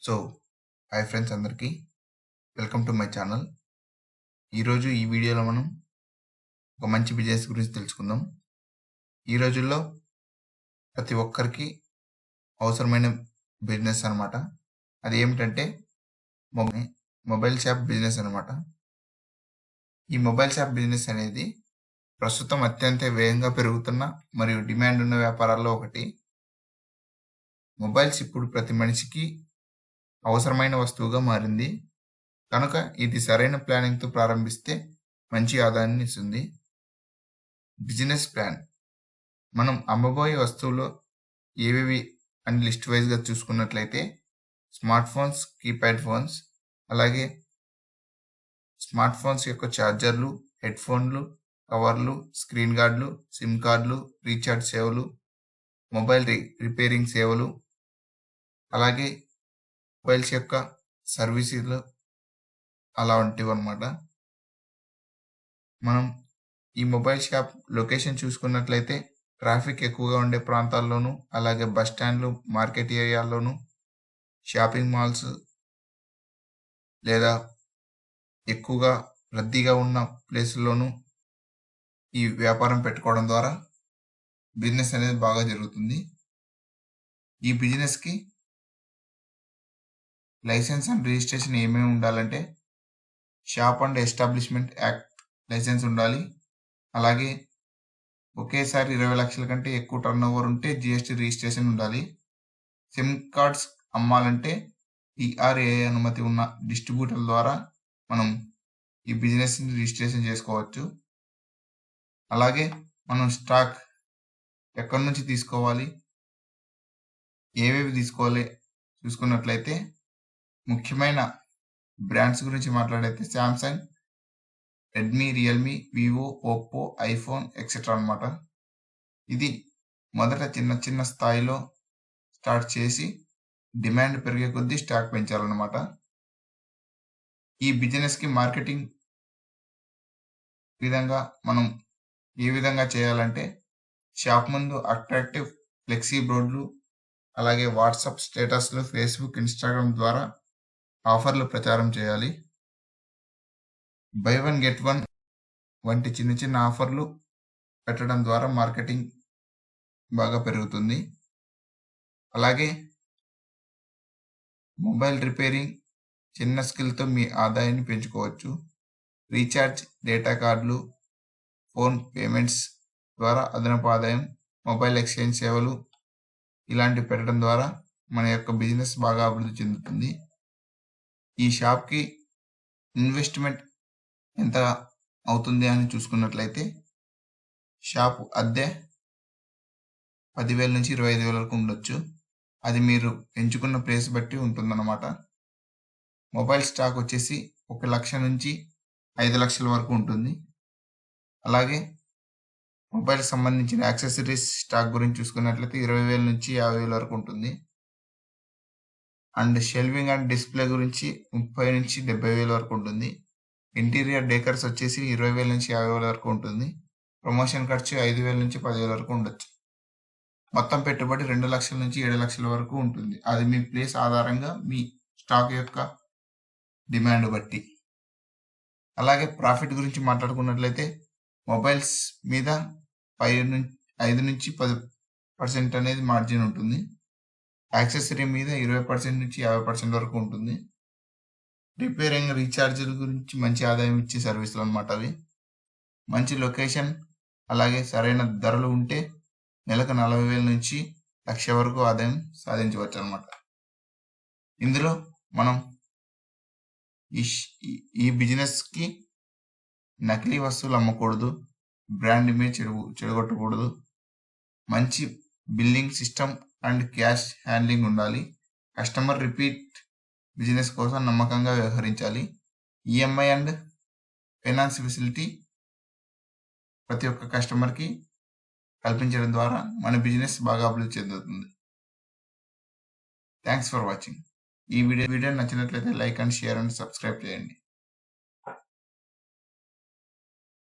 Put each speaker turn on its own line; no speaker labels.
So hi friends అందరికీ welcome to my channel. ఈరోజు ఈ వీడియోలో మనం ఒక మంచి బిజినెస్ గురించి తెలుసుకుందాం. ఈ రోజుల్లో ప్రతి ఒక్కరికి అవసరమైన బిజినెస్ అనమాట. అది ఏమిటంటే మొబైల్ షాప్ బిజినెస్ అనమాట. ఈ మొబైల్ షాప్ బిజినెస్ అనేది ప్రస్తుతం అత్యంత వేగంగా పెరుగుతున్న మరియు డిమాండ్ ఉన్న వ్యాపారాల్లో ఒకటి. మొబైల్స్ ఇప్పుడు ప్రతి మనిషికి అవసరమైన వస్తువుగా మారింది కనుక ఇది సరైన ప్లానింగ్తో ప్రారంభిస్తే మంచి ఆదాయాన్ని ఇస్తుంది. Business plan. మనం అమ్మబోయే వస్తువులు ఏవేవి అని లిస్ట్ వైజ్గా చూసుకున్నట్లయితే స్మార్ట్ ఫోన్స్, కీప్యాడ్ ఫోన్స్, అలాగే స్మార్ట్ ఫోన్స్ యొక్క ఛార్జర్లు, హెడ్ ఫోన్లు, కవర్లు, స్క్రీన్ గార్డులు, సిమ్ కార్డులు, రీఛార్జ్ సేవలు, మొబైల్ రిపేరింగ్ సేవలు, అలాగే మొబైల్స్ యొక్క సర్వీసులు అలాంటివి అన్నమాట. మనం ఈ మొబైల్ షాప్ లొకేషన్ చూసుకున్నట్లయితే ట్రాఫిక్ ఎక్కువగా ఉండే ప్రాంతాల్లోనూ, అలాగే బస్ స్టాండ్లు, మార్కెట్ ఏరియాల్లోనూ, షాపింగ్ మాల్స్ లేదా ఎక్కువగా రద్దీగా ఉన్న ప్లేసుల్లోనూ ఈ వ్యాపారం పెట్టుకోవడం ద్వారా బిజినెస్ అనేది బాగా జరుగుతుంది. ఈ బిజినెస్కి లైసెన్స్ అండ్ రిజిస్ట్రేషన్ ఏమేమి ఉండాలంటే shop and establishment act license ఉండాలి. అలాగే ఒకేసారి 20 లక్షల కంటే ఎక్కువ టర్న్ ఓవర్ ఉంటే జిఎస్టీ రిజిస్ట్రేషన్ ఉండాలి. సిమ్ కార్డ్స్ అమ్మాలంటే టిఆర్ఏ అనుమతి ఉన్న డిస్ట్రిబ్యూటర్ ద్వారా మనం ఈ బిజినెస్ని రిజిస్ట్రేషన్ చేసుకోవచ్చు. అలాగే మనం స్టాక్ ఎక్కడి నుంచి తీసుకోవాలి, ఏవేవి తీసుకోవాలి చూసుకున్నట్లయితే ముఖ్యమైన బ్రాండ్స్ గురించి మాట్లాడైతే Samsung, Redmi, Realme, Vivo, Oppo, iPhone etcetera అనమాట. ఇది మొదట చిన్న చిన్న స్థాయిలో స్టార్ట్ చేసి డిమాండ్ పెరిగే కొద్దీ స్టాక్ పెంచాలన్నమాట. ఈ బిజినెస్కి మార్కెటింగ్ విధంగా మనం ఏ విధంగా చేయాలంటే షాప్ ముందు అట్రాక్టివ్ ఫ్లెక్సీ బోర్డులు, అలాగే వాట్సాప్ స్టేటస్లు, ఫేస్బుక్, ఇన్స్టాగ్రామ్ ద్వారా ఆఫర్లు ప్రచారం చేయాలి. బై వన్ గెట్ వన్ వంటి చిన్న చిన్న ఆఫర్లు పెట్టడం ద్వారా మార్కెటింగ్ బాగా పెరుగుతుంది. అలాగే మొబైల్ రిపేరింగ్ చిన్న స్కిల్తో మీ ఆదాయాన్ని పెంచుకోవచ్చు. రీఛార్జ్, డేటా కార్డులు, ఫోన్ పేమెంట్స్ ద్వారా అదనపు ఆదాయం, మొబైల్ ఎక్స్చేంజ్ సేవలు ఇలాంటివి పెట్టడం ద్వారా మన యొక్క బిజినెస్ బాగా అభివృద్ధి చెందుతుంది. ఈ షాప్కి ఇన్వెస్ట్మెంట్ ఎంత అవుతుంది అని చూసుకున్నట్లయితే షాపు అద్దె 10,000 నుంచి 25,000 వరకు ఉండొచ్చు. అది మీరు ఎంచుకున్న ప్లేస్ బట్టి ఉంటుందన్నమాట. మొబైల్ స్టాక్ వచ్చేసి 1 లక్ష నుంచి 5 లక్షల వరకు ఉంటుంది. అలాగే మొబైల్కి సంబంధించిన యాక్సెసరీస్ స్టాక్ గురించి చూసుకున్నట్లయితే 20,000 నుంచి 50,000 వరకు ఉంటుంది. అండ్ షెల్వింగ్ అండ్ డిస్ప్లే గురించి 30 నుంచి 70,000 వరకు ఉంటుంది. ఇంటీరియర్ డెకర్స్ వచ్చేసి 20,000 నుంచి 50,000 వరకు ఉంటుంది. ప్రమోషన్ ఖర్చు 5,000 నుంచి 10,000 వరకు ఉండొచ్చు. మొత్తం పెట్టుబడి 2 లక్షల నుంచి 7 లక్షల వరకు ఉంటుంది. అది మీ ప్లేస్ ఆధారంగా మీ స్టాక్ యొక్క డిమాండ్ బట్టి. అలాగే ప్రాఫిట్ గురించి మాట్లాడుకున్నట్లయితే మొబైల్స్ మీద 5 నుంచి 10% అనేది మార్జిన్ ఉంటుంది. యాక్సెసరీ మీద 20% నుంచి 50% వరకు ఉంటుంది. రిపేరింగ్, రీఛార్జీల గురించి మంచి ఆదాయం ఇచ్చే సర్వీసులు అనమాట అవి. మంచి లొకేషన్ అలాగే సరైన ధరలు ఉంటే నెలకు 40,000 నుంచి 1,00,000 వరకు ఆదాయం సాధించవచ్చు అనమాట. ఇందులో మనం ఈ బిజినెస్కి నకిలీ వస్తువులు అమ్మకూడదు, బ్రాండ్ ఇమేజ్ చెడగొట్టకూడదు, మంచి billing system and cash handling ఉండాలి. కస్టమర్ రిపీట్ బిజినెస్ కోసం నమ్మకంగా వ్యవహరించాలి. ఈఎంఐ అండ్ ఫైనాన్స్ ఫెసిలిటీ ప్రతి ఒక్క కస్టమర్కి కల్పించడం ద్వారా మన బిజినెస్ బాగా అభివృద్ధి చెందుతుంది. Thanks for watching. ఈ వీడియో నచ్చినట్లయితే like and share and subscribe చేయండి.